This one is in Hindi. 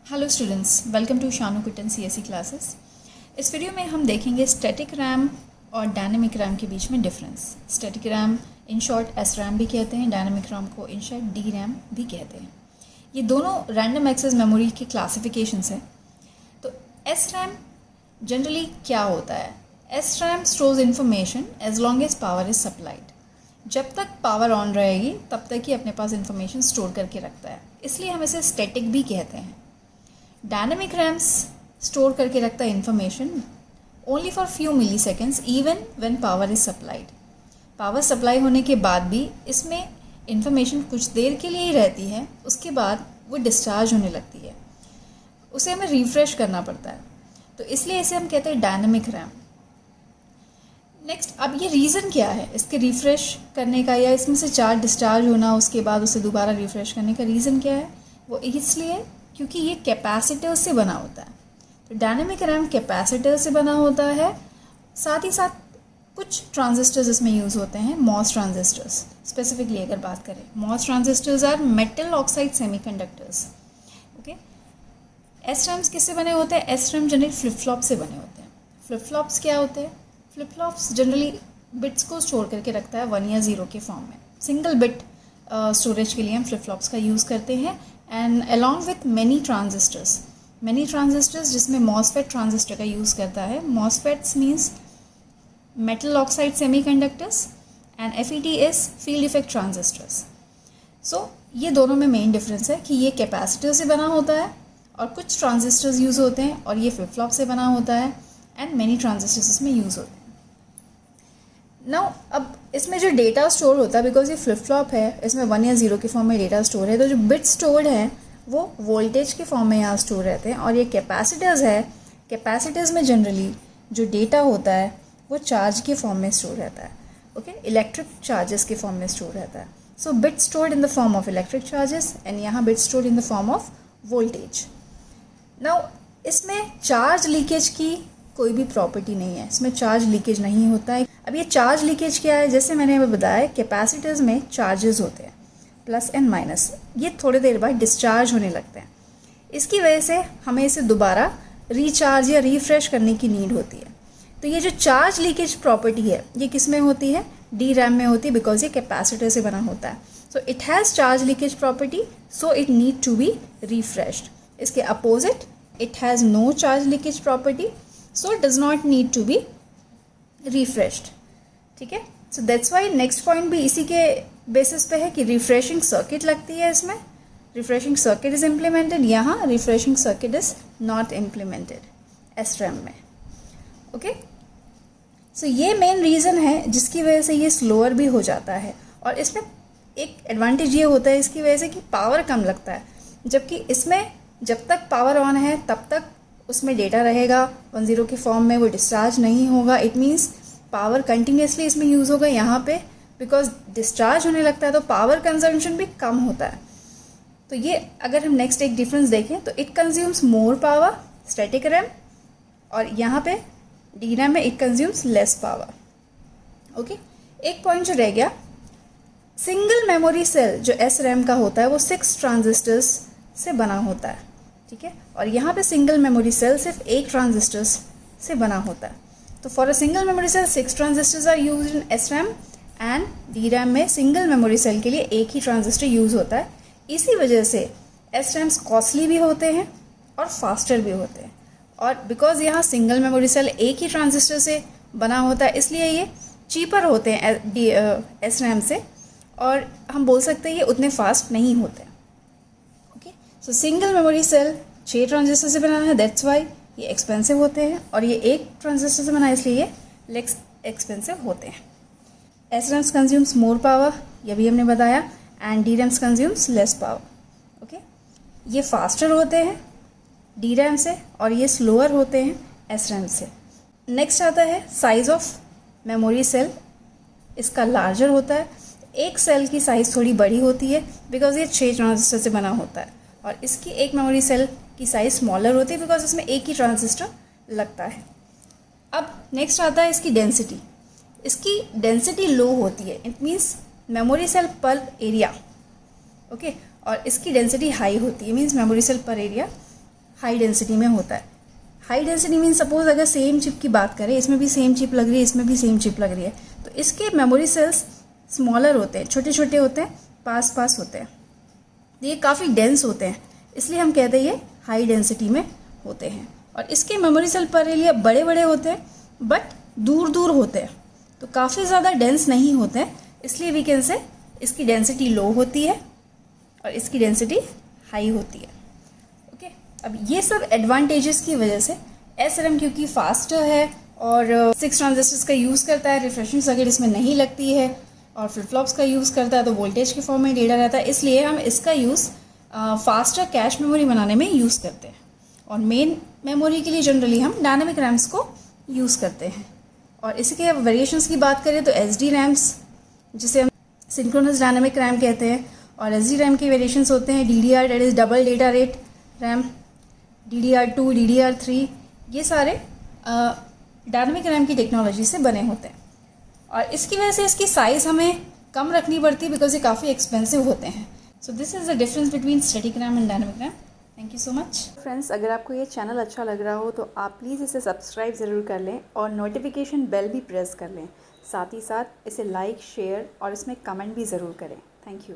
Hello students, welcome to Shanu Kuttan CSE classes. इस वीडियो में हम देखेंगे स्टैटिक रैम और डायनेमिक रैम के बीच में difference. Static RAM in short S RAM भी कहते हैं, डायनेमिक रैम को इन शॉर्ट डी रैम भी कहते हैं। ये दोनों रैंडम एक्सेस मेमोरी के क्लासिफिकेशंस हैं। तो एस रैम जनरली क्या होता है? S RAM stores information as long as power is supplied. जब तक पावर ऑन रहेगी तब तक ही अपने पास इन्फॉर्मेशन स्टोर करके रखता है, इसलिए हम इसे स्टैटिक भी कहते हैं। डायनेमिक रैम्स स्टोर करके रखता है information only for few milliseconds even when power is supplied. Power supply होने के बाद भी इसमें इन्फॉर्मेशन कुछ देर के लिए ही रहती है, उसके बाद वो डिस्चार्ज होने लगती है, उसे हमें रिफ्रेश करना पड़ता है, तो इसलिए इसे हम कहते हैं डायनेमिक रैम। नेक्स्ट, अब ये रीज़न क्या है इसके रिफ़्रेश करने का या इसमें से चार्ज डिस्चार्ज होना उसके बाद उसे दोबारा रिफ़्रेश करने का रीज़न क्या है? वो इसलिए क्योंकि ये कैपेसिटर से बना होता है। तो डायनेमिक रैम कैपेसिटर से बना होता है, साथ ही साथ कुछ ट्रांजिस्टर्स इसमें यूज़ होते हैं, मॉस ट्रांजिस्टर्स। स्पेसिफिकली अगर बात करें, MOS transistors are metal oxide semiconductors. Okay, S RAMs किससे बने होते हैं? S RAM generally flip flop से बने होते हैं। फ्लिप फ्लॉप्स क्या होते हैं? फ्लिप फ्लॉप्स जनरली बिट्स को स्टोर करके रखता है 1 या 0 के फॉर्म में। सिंगल बिट स्टोरेज के लिए हम फ्लिप फ्लॉप्स का यूज़ करते हैं, and along with many transistors जिसमें मॉसफेट ट्रांजिस्टर का यूज़ करता है। MOSFETs means metal oxide semiconductors and FET is field effect transistors. So ये दोनों में मेन डिफरेंस है कि ये कैपेसिटर से बना होता है और कुछ ट्रांजिस्टर्स यूज़ होते हैं, और ये फ्लिप फ्लॉप से बना होता है एंड मैनी ट्रांजिस्टर्स इसमें यूज़ होते हैं। नाउ अब इसमें जो डेटा स्टोर होता है, बिकॉज ये फ्लिप फ्लॉप है, इसमें 1 या 0 के फॉर्म में डेटा स्टोर है, तो जो बिट स्टोर्ड है वो वोल्टेज के फॉर्म में यहाँ स्टोर रहते हैं। और ये कैपेसिटर्स है, कैपेसिटर्स में जनरली जो डेटा होता है वो चार्ज के फॉर्म में स्टोर रहता है। ओके, इलेक्ट्रिक चार्जेस के फॉर्म में स्टोर रहता है। So bit stored in the form of electric charges and यहाँ bit stored in the form of voltage. Now इसमें चार्ज लीकेज की कोई भी प्रॉपर्टी नहीं है, इसमें चार्ज लीकेज नहीं होता है। अब ये चार्ज लीकेज क्या है? जैसे मैंने अभी बताया, कैपेसिटर्स में चार्जेस होते हैं प्लस एंड माइनस, ये थोड़ी देर बाद डिस्चार्ज होने लगते हैं। इसकी वजह से हमें इसे दोबारा रिचार्ज या रिफ्रेश करने की नीड होती है। तो ये जो चार्ज लीकेज प्रॉपर्टी है ये किस में होती है? डी रैम में होती है, बिकॉज ये कैपेसिटर से बना होता है। So it has charge leakage property, so it need to be refreshed. इसके opposite, it has no charge leakage property, so it does not need to be refreshed। ठीक है, so that's why next point भी इसी के बेसिस पे है कि refreshing circuit लगती है इसमें। refreshing circuit is implemented, यहाँ refreshing circuit is not implemented SRAM में। ओके, so ये मेन रीज़न है जिसकी वजह से ये स्लोअर भी हो जाता है। और इसमें एक एडवांटेज ये होता है इसकी वजह से कि पावर कम लगता है, जबकि इसमें जब तक पावर ऑन है तब तक उसमें डेटा रहेगा 1 0 के फॉर्म में, वो डिस्चार्ज नहीं होगा। इट मीन्स पावर कंटिन्यूसली इसमें यूज़ होगा। यहाँ पे बिकॉज डिस्चार्ज होने लगता है तो पावर कंजम्पशन भी कम होता है। तो ये अगर हम नेक्स्ट एक डिफरेंस देखें तो it consumes more power static RAM, और यहाँ पे डी रैम में it consumes less power. Okay, एक पॉइंट जो रह गया, सिंगल मेमोरी सेल जो एस रैम का होता है वो 6 ट्रांजिस्टर्स से बना होता है। ठीक है, और यहाँ पे सिंगल मेमोरी सेल सिर्फ 1 ट्रांजिस्टर्स से बना होता है। तो for a single memory cell 6 transistors are used in S RAM, and D RAM में सिंगल मेमोरी सेल के लिए 1 ही ट्रांजिस्टर यूज़ होता है। इसी वजह से एस रैम्स कॉस्टली भी होते हैं और फास्टर भी होते हैं। और बिकॉज यहाँ सिंगल मेमोरी सेल 1 ही ट्रांजिस्टर से बना होता है, इसलिए ये चीपर होते हैं एस रैम से, और हम बोल सकते हैं ये उतने फास्ट नहीं होते। So single memory cell 6 transistor से बनाना है, दैट्स वाई ये एक्सपेंसिव होते हैं, और ये 1 ट्रांजिस्टर से बना है इसलिए ये लेस एक्सपेंसिव होते हैं। S RAMs consumes more power, ये भी हमने बताया, and D RAMs consumes less power. Okay, ये फास्टर होते हैं डी रैम से और ये स्लोअर होते हैं एस रैम से। नेक्स्ट आता है साइज़ ऑफ मेमोरी सेल, इसका लार्जर होता है। एक सेल की साइज़ थोड़ी बड़ी होती है बिकॉज ये 6 ट्रांजिस्टर से बना होता है, और इसकी एक मेमोरी सेल की साइज़ स्मॉलर होती है बिकॉज इसमें 1 ही ट्रांजिस्टर लगता है। अब नेक्स्ट आता है इसकी डेंसिटी। इसकी डेंसिटी लो होती है, इट मीन्स मेमोरी सेल पर एरिया। ओके, और इसकी डेंसिटी हाई होती है, मीन्स मेमोरी सेल पर एरिया हाई डेंसिटी में होता है। हाई डेंसिटी मीन सपोज अगर सेम चिप की बात करें, इसमें भी सेम चिप लग रही है, इसमें भी सेम चिप लग रही है, तो इसके मेमोरी सेल्स स्मॉलर होते हैं, छोटे छोटे होते हैं, पास पास होते हैं, ये काफ़ी डेंस होते हैं, इसलिए हम कहते हैं ये हाई डेंसिटी में होते हैं। और इसके मेमोरी सेल पर एरिया बड़े बड़े होते हैं बट दूर दूर होते हैं, तो काफ़ी ज़्यादा डेंस नहीं होते हैं, इसलिए वी कैन से इसकी डेंसिटी लो होती है और इसकी डेंसिटी हाई होती है। ओके, अब ये सब एडवांटेजेस की वजह से SRAM क्योंकि फास्टर है और 6 ट्रांजिस्टर्स का यूज़ करता है, रिफ्रेशिंग सर्किट इसमें नहीं लगती है और फ्लिप फ्लॉप्स का यूज़ करता है, तो वोल्टेज के फॉर्म में डेटा रहता है, इसलिए हम इसका यूज़ फास्टर कैश मेमोरी बनाने में यूज़ करते हैं। और मेन मेमोरी के लिए जनरली हम डायनामिक रैम्स को यूज़ करते हैं। और इसके वेरिएशंस की बात करें तो SD रैम्स, जिसे हम सिंक्रोनस डायनामिक रैम कहते हैं, और SD रैम के वेरिएशंस होते हैं DDR, that is double data rate RAM, DDR2, DDR3, ये सारे डायनामिक रैम की टेक्नोलॉजी से बने होते हैं। और इसकी वजह से इसकी साइज़ हमें कम रखनी पड़ती है बिकॉज ये काफ़ी एक्सपेंसिव होते हैं। So this is the difference between static RAM and dynamic RAM. Thank you so much friends. अगर आपको ये चैनल अच्छा लग रहा हो तो आप प्लीज़ इसे सब्सक्राइब ज़रूर कर लें और नोटिफिकेशन बेल भी प्रेस कर लें। साथ ही साथ इसे लाइक, शेयर और इसमें कमेंट भी ज़रूर करें। Thank you.